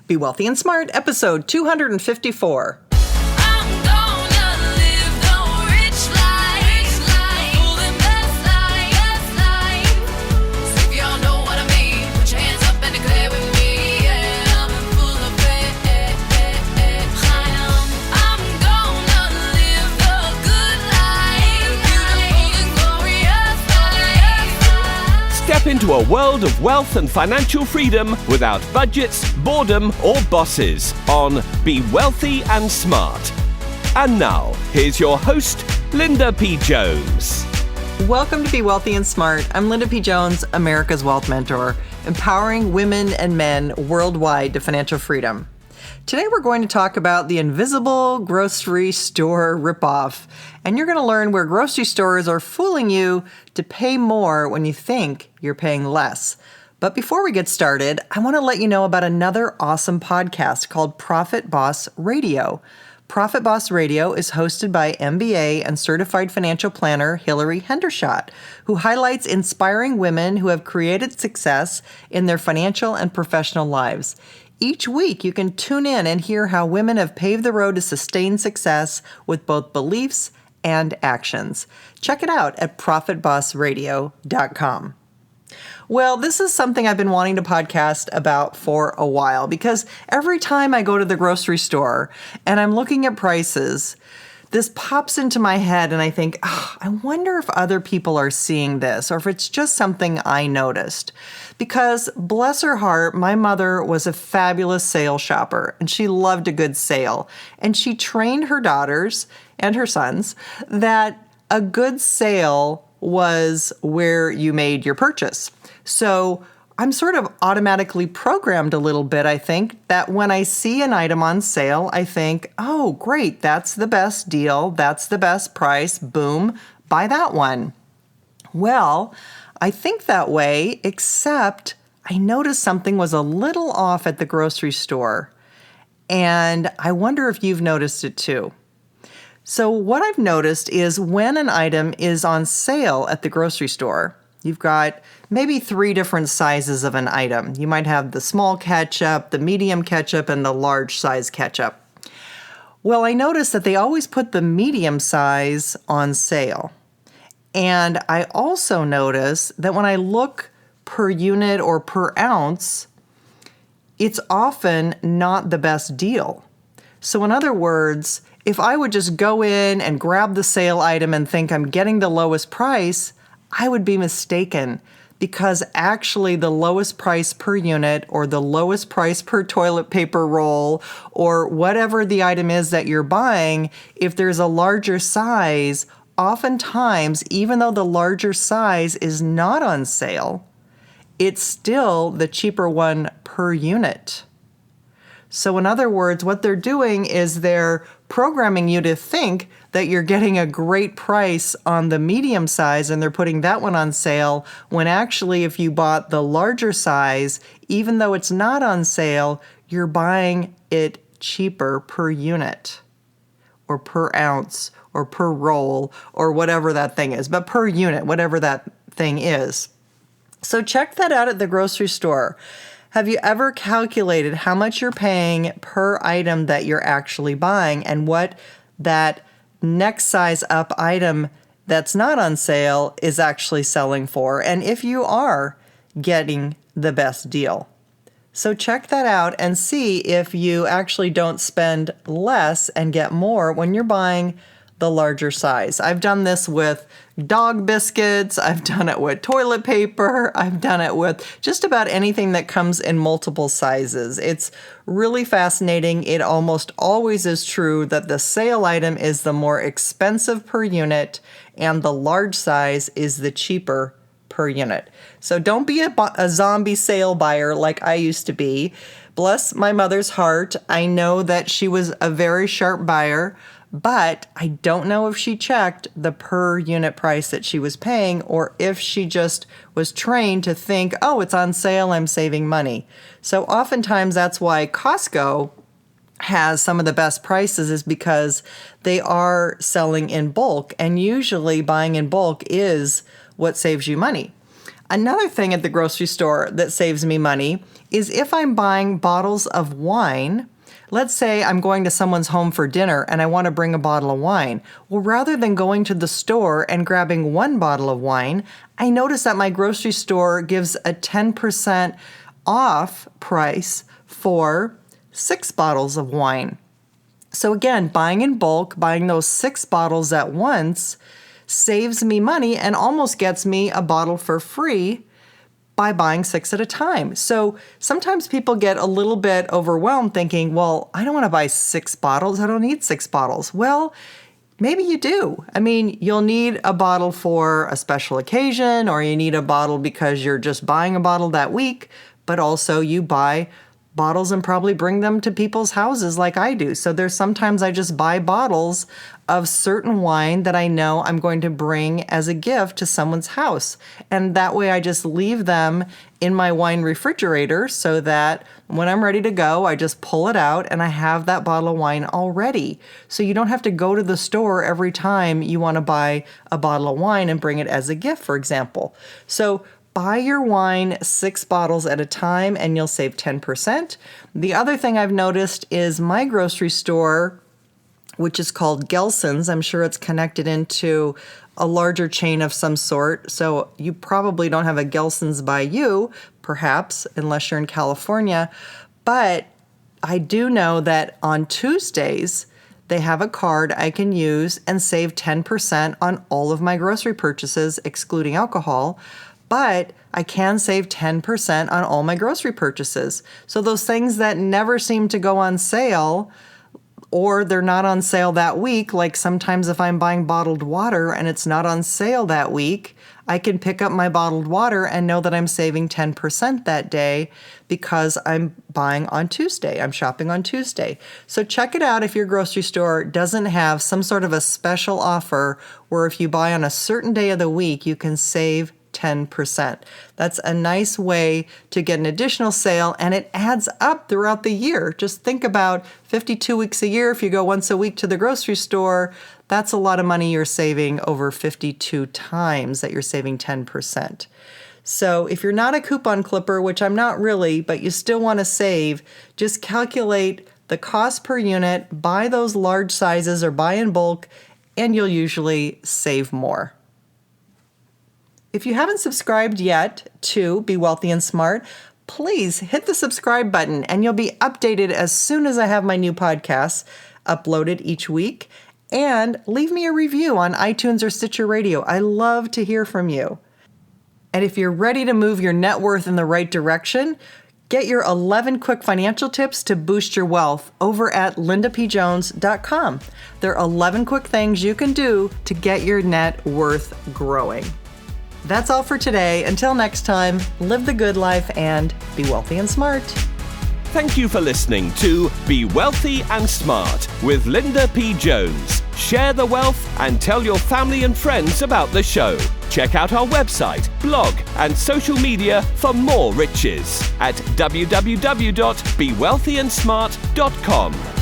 Be Wealthy and Smart, episode 254. Step into a world of wealth and financial freedom without budgets, boredom, or bosses on Be Wealthy and Smart. And now, here's your host, Linda P. Jones. Welcome to Be Wealthy and Smart. I'm Linda P. Jones, America's Wealth Mentor, empowering women and men worldwide to financial freedom. Today we're going to talk about the invisible grocery store ripoff, and you're going to learn where grocery stores are fooling you to pay more when you think you're paying less. But before we get started, I want to let you know about another awesome podcast called Profit Boss Radio. Profit Boss Radio is hosted by MBA and certified financial planner Hillary Hendershot, who highlights inspiring women who have created success in their financial and professional lives. Each week, you can tune in and hear how women have paved the road to sustained success with both beliefs and actions. Check it out at profitbossradio.com. Well, this is something I've been wanting to podcast about for a while because every time I go to the grocery store and I'm looking at prices, this pops into my head and I think, I wonder if other people are seeing this or if it's just something I noticed. Because bless her heart, my mother was a fabulous sale shopper and she loved a good sale. And she trained her daughters and her sons that a good sale was where you made your purchase. So I'm sort of automatically programmed a little bit, I think, that when I see an item on sale, I think, oh, great, that's the best deal, that's the best price, boom, buy that one. Well, I think that way, except I noticed something was a little off at the grocery store, and I wonder if you've noticed it too. So what I've noticed is when an item is on sale at the grocery store, you've got maybe 3 different sizes of an item. You might have the small ketchup, the medium ketchup, and the large size ketchup. Well, I noticed that they always put the medium size on sale. And I also notice that when I look per unit or per ounce, it's often not the best deal. So in other words, if I would just go in and grab the sale item and think I'm getting the lowest price, I would be mistaken because actually the lowest price per unit or the lowest price per toilet paper roll or whatever the item is that you're buying, if there's a larger size, oftentimes, even though the larger size is not on sale, it's still the cheaper one per unit. So in other words, what they're doing is they're programming you to think that you're getting a great price on the medium size and they're putting that one on sale, when actually if you bought the larger size, even though it's not on sale, you're buying it cheaper per unit or per ounce or per roll or whatever that thing is, but per unit, whatever that thing is. So check that out at the grocery store. Have you ever calculated how much you're paying per item that you're actually buying and what that next size up item that's not on sale is actually selling for, and if you are getting the best deal? So check that out and see if you actually don't spend less and get more when you're buying the larger size. I've done this with dog biscuits, I've done it with toilet paper, I've done it with just about anything that comes in multiple sizes. It's really fascinating. It almost always is true that the sale item is the more expensive per unit and the large size is the cheaper per unit. So don't be a zombie sale buyer like I used to be. Bless my mother's heart, I know that she was a very sharp buyer, but I don't know if she checked the per unit price that she was paying or if she just was trained to think, oh, it's on sale, I'm saving money. So oftentimes that's why Costco has some of the best prices, is because they are selling in bulk, and usually buying in bulk is what saves you money. Another thing at the grocery store that saves me money is if I'm buying bottles of wine. Let's say I'm going to someone's home for dinner and I want to bring a bottle of wine. Well, rather than going to the store and grabbing one bottle of wine, I notice that my grocery store gives a 10% off price for 6 bottles of wine. So again, buying in bulk, buying those 6 bottles at once saves me money and almost gets me a bottle for free by buying 6 at a time. So sometimes people get a little bit overwhelmed thinking, well, I don't want to buy 6 bottles. I don't need 6 bottles. Well, maybe you do. I mean, you'll need a bottle for a special occasion, or you need a bottle because you're just buying a bottle that week, but also you buy bottles and probably bring them to people's houses like I do. So there's sometimes I just buy bottles of certain wine that I know I'm going to bring as a gift to someone's house. And that way I just leave them in my wine refrigerator so that when I'm ready to go, I just pull it out and I have that bottle of wine already. So you don't have to go to the store every time you want to buy a bottle of wine and bring it as a gift, for example. So buy your wine 6 bottles at a time and you'll save 10%. The other thing I've noticed is my grocery store, which is called Gelson's. I'm sure it's connected into a larger chain of some sort. So you probably don't have a Gelson's by you, perhaps, unless you're in California. But I do know that on Tuesdays, they have a card I can use and save 10% on all of my grocery purchases, excluding alcohol. But I can save 10% on all my grocery purchases. So those things that never seem to go on sale, or they're not on sale that week, like sometimes if I'm buying bottled water and it's not on sale that week, I can pick up my bottled water and know that I'm saving 10% that day because I'm buying on Tuesday. I'm shopping on Tuesday. So check it out if your grocery store doesn't have some sort of a special offer where if you buy on a certain day of the week, you can save 10%. That's a nice way to get an additional sale, and it adds up throughout the year. Just think about 52 weeks a year. If you go once a week to the grocery store, that's a lot of money you're saving over 52 times that you're saving 10%. So if you're not a coupon clipper, which I'm not really, but you still want to save, just calculate the cost per unit, buy those large sizes or buy in bulk, and you'll usually save more. If you haven't subscribed yet to Be Wealthy and Smart, please hit the subscribe button and you'll be updated as soon as I have my new podcasts uploaded each week. And leave me a review on iTunes or Stitcher Radio. I love to hear from you. And if you're ready to move your net worth in the right direction, get your 11 quick financial tips to boost your wealth over at lindapjones.com. There are 11 quick things you can do to get your net worth growing. That's all for today. Until next time, live the good life and be wealthy and smart. Thank you for listening to Be Wealthy and Smart with Linda P. Jones. Share the wealth and tell your family and friends about the show. Check out our website, blog, and social media for more riches at www.bewealthyandsmart.com.